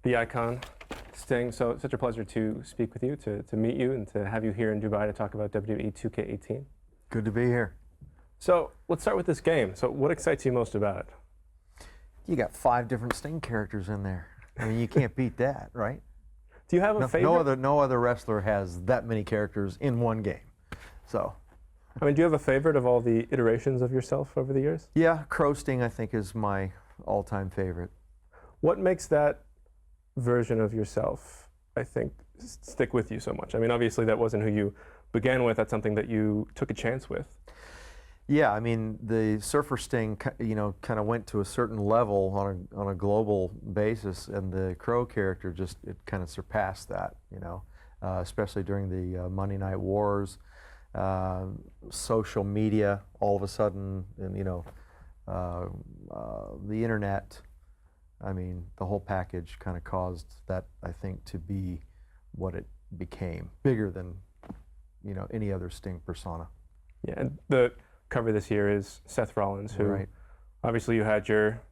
the icon, Sting. So it's such a pleasure to speak with you, to meet you, and to have you here in Dubai to talk about WWE 2K18. Good to be here. So let's start with this game. So what excites you most about it? You got 5 different Sting characters in there. I mean, you can't beat that, right? Do you have a favorite? No other wrestler has that many characters in one game. So, I mean, do you have a favorite of all the iterations of yourself over the years? yeah, Crow Sting, I think, is my all-time favorite. What makes that version of yourself, I think, stick with you so much? I mean, obviously that wasn't who you began with. That's something that you took a chance with. Yeah, I mean, the Surfer Sting, you know, kind of went to a certain level on a global basis, and the Crow character just, it kind of surpassed that, you know, especially during the Monday Night Wars, social media, all of a sudden, and, you know, the internet. I mean, the whole package kind of caused that, I think, to be what it became, bigger than, you know, any other Sting persona. Yeah, and the cover this year is Seth Rollins, who obviously you had your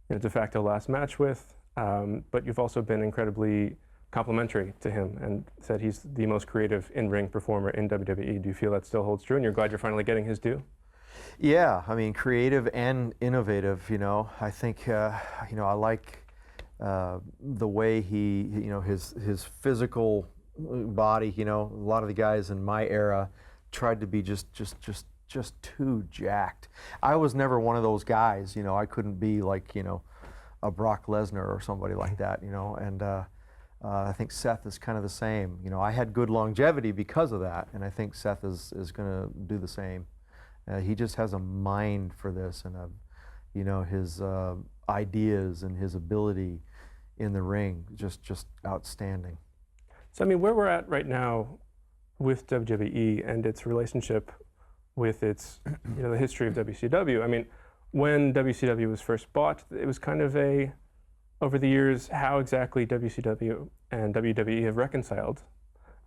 de facto last match with, but you've also been incredibly complimentary to him and said he's the most creative in-ring performer in WWE. Do you feel that still holds true, and you're glad you're finally getting his due? Yeah, I mean, creative and innovative, you know. I think, you know, I like the way he, you know, his physical body, you know. A lot of the guys in my era tried to be just too jacked. I was never one of those guys, you know. I couldn't be like, you know, a Brock Lesnar or somebody like that, you know. And I think Seth is kind of the same. You know, I had good longevity because of that, and I think Seth is going to do the same. He just has a mind for this, and you know, his ideas and his ability in the ring, just outstanding. So I mean, where we're at right now with WWE and its relationship with its, you know, the history of WCW. I mean, when WCW was first bought, it was kind of a, over the years, how exactly WCW and WWE have reconciled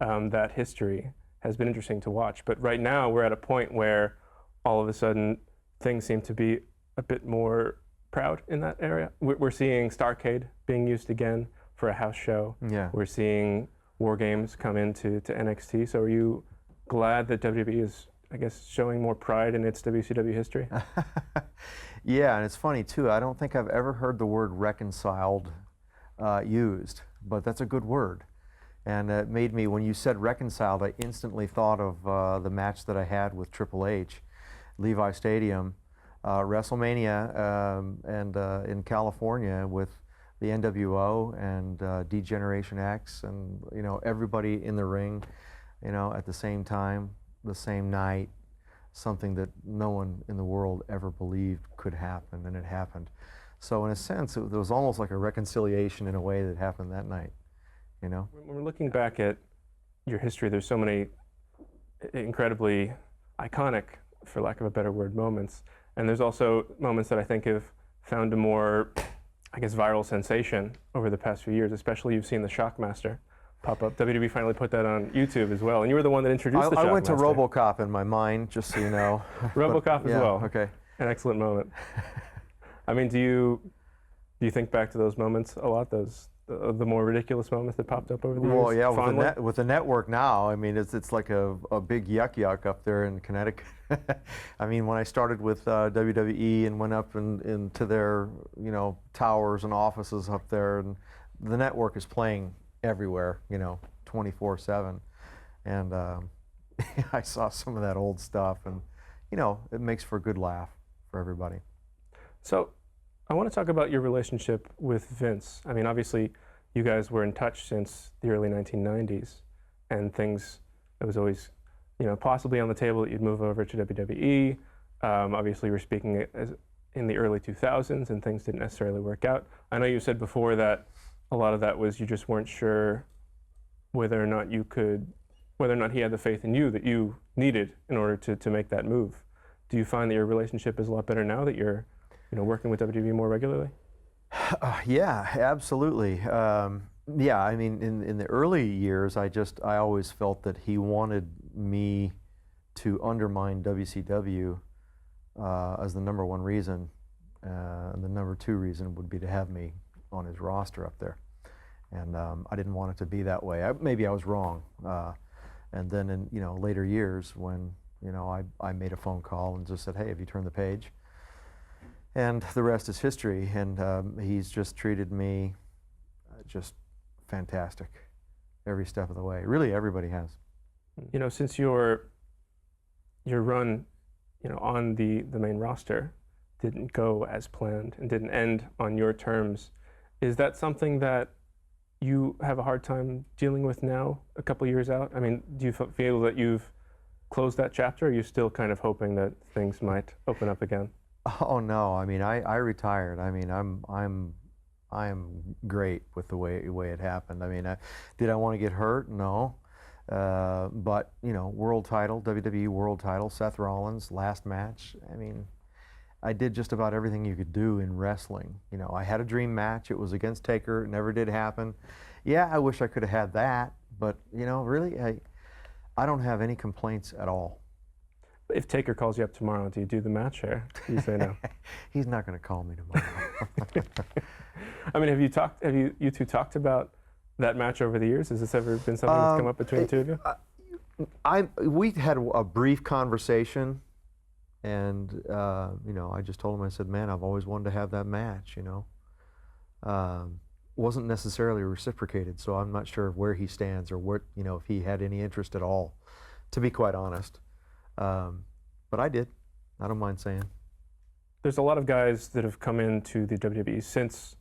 that history has been interesting to watch. But right now, we're at a point where all of a sudden things seem to be a bit more proud in that area. We're seeing Starrcade being used again for a house show. Yeah. We're seeing War Games come into NXT. So are you glad that WWE is, I guess, showing more pride in its WCW history? Yeah, and it's funny too, I don't think I've ever heard the word reconciled used, but that's a good word. And it made me, when you said reconciled, I instantly thought of the match that I had with Triple H, Levi Stadium, WrestleMania, and in California with the NWO and D-Generation X, and, you know, everybody in the ring, you know, at the same time, the same night, something that no one in the world ever believed could happen, and it happened. So in a sense, it was almost like a reconciliation in a way that happened that night, you know? When we're looking back at your history, there's so many incredibly iconic, for lack of a better word, moments. And there's also moments that I think have found a more, I guess, viral sensation over the past few years, especially you've seen the Shockmaster pop up. WWE finally put that on YouTube as well, and you were the one that introduced the Shockmaster. I went to RoboCop in my mind, just so you know. RoboCop as well. Okay. An excellent moment. I mean, do you think back to those moments a lot? Those the more ridiculous moments that popped up over the years? Well, yeah, with the network now, I mean, it's like a big yuck up there in Connecticut. I mean, when I started with WWE and went up into their, you know, towers and offices up there, and the network is playing everywhere, you know, 24/7, and I saw some of that old stuff, and, you know, it makes for a good laugh for everybody. So I want to talk about your relationship with Vince. I mean, obviously, you guys were in touch since the early 1990s, and things, it was always, you know, possibly on the table that you'd move over to WWE. Obviously, you were speaking in the early 2000s, and things didn't necessarily work out. I know you said before that a lot of that was you just weren't sure whether or not you could, whether or not he had the faith in you that you needed in order to make that move. Do you find that your relationship is a lot better now that you're, you know, working with WWE more regularly? Yeah, absolutely. Yeah, I mean, in the early years, I always felt that he wanted me to undermine WCW as the #1 reason, and the #2 reason would be to have me on his roster up there. and I didn't want it to be that way. Maybe I was wrong. And then in later years, when I made a phone call and just said, hey, have you turned the page? And the rest is history. And he's just treated me just fantastic every step of the way. Really, everybody has. Since your run, on the main roster didn't go as planned and didn't end on your terms, is that something that you have a hard time dealing with now, a couple years out? I mean, do you feel that you've closed that chapter, or are you still kind of hoping that things might open up again? Oh no, I mean, I retired. I mean, I'm great with the way it happened. I mean, did I want to get hurt? No. But world title, WWE world title, Seth Rollins, last match. I mean, I did just about everything you could do in wrestling. I had a dream match. It was against Taker. It never did happen. Yeah, I wish I could have had that. But really, I don't have any complaints at all. If Taker calls you up tomorrow, do you do the match, or do you say no? He's not going to call me tomorrow. I mean, have you two talked about that match over the years? Has this ever been something that's come up between the two of you? We had a brief conversation, and I just told him, I said, man, I've always wanted to have that match. Wasn't necessarily reciprocated, so I'm not sure where he stands or what if he had any interest at all, to be quite honest. But I did. I don't mind saying. There's a lot of guys that have come into the WWE since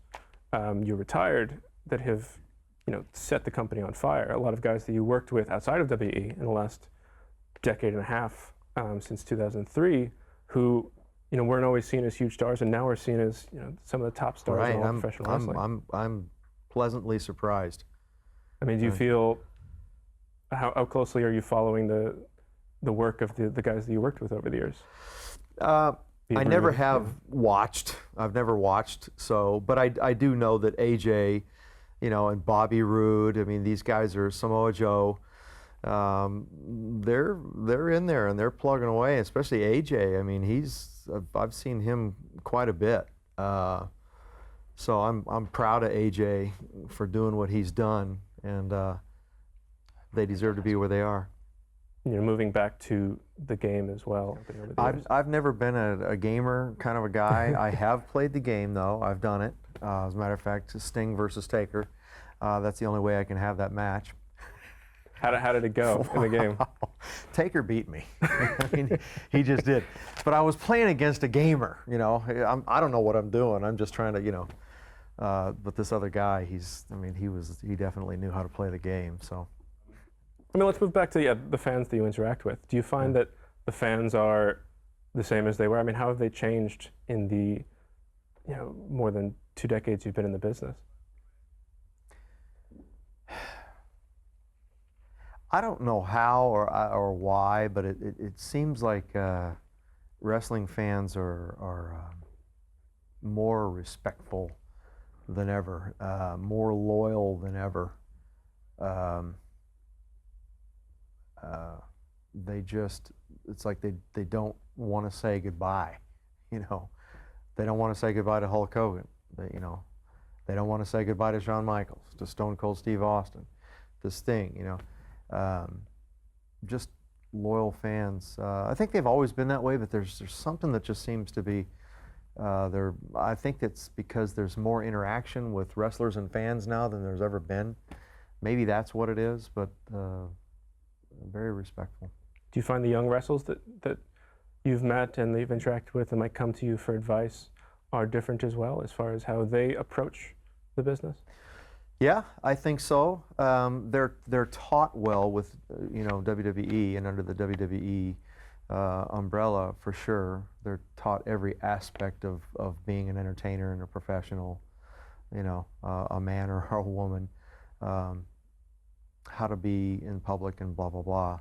you retired that have set the company on fire. A lot of guys that you worked with outside of WWE in the last decade and a half, since 2003, who weren't always seen as huge stars, and now we're seen as some of the top stars in all professional wrestling. I'm pleasantly surprised. I mean, do you feel how closely are you following the work of the guys that you worked with over the years? I never have watched. I've never watched. So, but I do know that AJ, and Bobby Roode. I mean, these guys are Samoa Joe. They're in there and they're plugging away. Especially AJ. I mean, I've seen him quite a bit. So I'm proud of AJ for doing what he's done, and they deserve to be where they are. Moving back to the game as well. I've never been a gamer kind of a guy. I have played the game, though. I've done it. As a matter of fact, Sting versus Taker. That's the only way I can have that match. How did it go in the game? Taker beat me. I mean, he just did. But I was playing against a gamer. I don't know what I'm doing. I'm just trying to, But this other guy, he definitely knew how to play the game. So. I mean, let's move back to the fans that you interact with. Do you find that the fans are the same as they were? I mean, how have they changed in the more than 2 decades you've been in the business? I don't know how or why, but it seems like wrestling fans are more respectful than ever, more loyal than ever. It's like they don't want to say goodbye, They don't want to say goodbye to Hulk Hogan. They don't want to say goodbye to Shawn Michaels, to Stone Cold Steve Austin, to Sting, just loyal fans. I think they've always been that way, but there's something that just seems to be I think it's because there's more interaction with wrestlers and fans now than there's ever been. Maybe that's what it is, but very respectful. Do you find the young wrestlers that you've met and that you've interacted with and might come to you for advice are different as well as far as how they approach the business? Yeah, I think so. They're taught well with WWE and under the WWE umbrella for sure. They're taught every aspect of being an entertainer and a professional, a man or a woman. How to be in public and blah, blah, blah.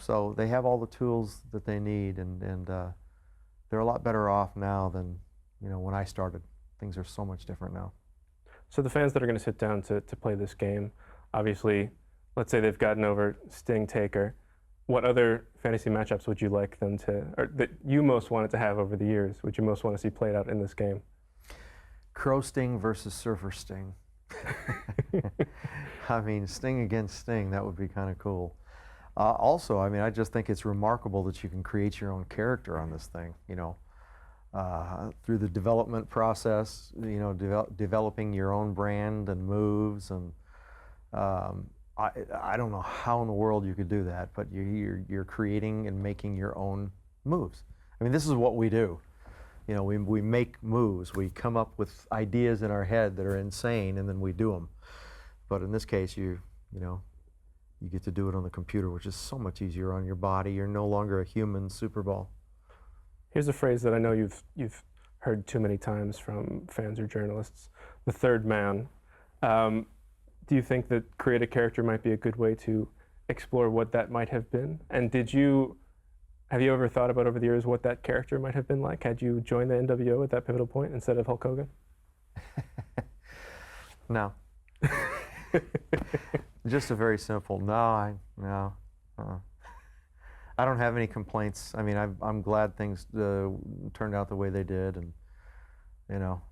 So they have all the tools that they need, and they're a lot better off now than when I started. Things are so much different now. So the fans that are going to sit down to play this game, obviously, let's say they've gotten over Sting Taker. What other fantasy matchups would you like them to, or that you most wanted to have over the years, would you most want to see played out in this game? Crow Sting versus Surfer Sting. I mean, Sting against Sting, that would be kind of cool. Also, I mean, I just think it's remarkable that you can create your own character on this thing, you know, through the development process, you know, developing your own brand and moves. And I don't know how in the world you could do that, but you're creating and making your own moves. I mean, this is what we do. You know, we make moves. We come up with ideas in our head that are insane, and then we do them. But in this case, you know, you get to do it on the computer, which is so much easier on your body. You're no longer a human Super Bowl. Here's a phrase that I know you've heard too many times from fans or journalists: the third man. Do you think that create a character might be a good way to explore what that might have been? And have you ever thought about over the years what that character might have been like had you joined the NWO at that pivotal point instead of Hulk Hogan? No. Just a very simple no. No. I don't have any complaints. I mean, I'm glad things turned out the way they did, and you know,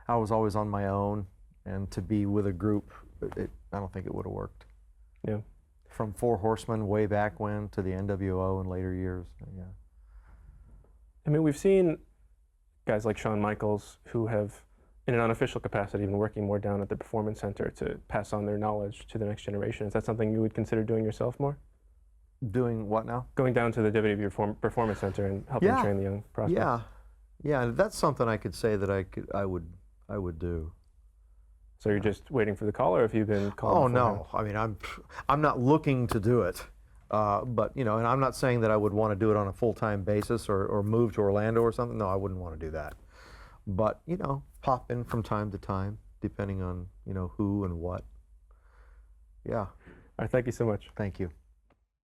I was always on my own, and to be with a group, I don't think it would have worked. Yeah. From Four Horsemen way back when to the NWO in later years. Yeah. I mean, we've seen guys like Shawn Michaels who have, in an unofficial capacity, been working more down at the Performance Center to pass on their knowledge to the next generation. Is that something you would consider doing yourself more? Doing what now? Going down to the WWE Performance Center and helping train the young prospects. Yeah, yeah. That's something I could say that I would do. So you're just waiting for the call, or have you been called? Oh no! I mean, I'm not looking to do it, but you know, and I'm not saying that I would want to do it on a full-time basis or move to Orlando or something. No, I wouldn't want to do that. But you know, pop in from time to time, depending on you know who and what. Yeah. All right. Thank you so much. Thank you.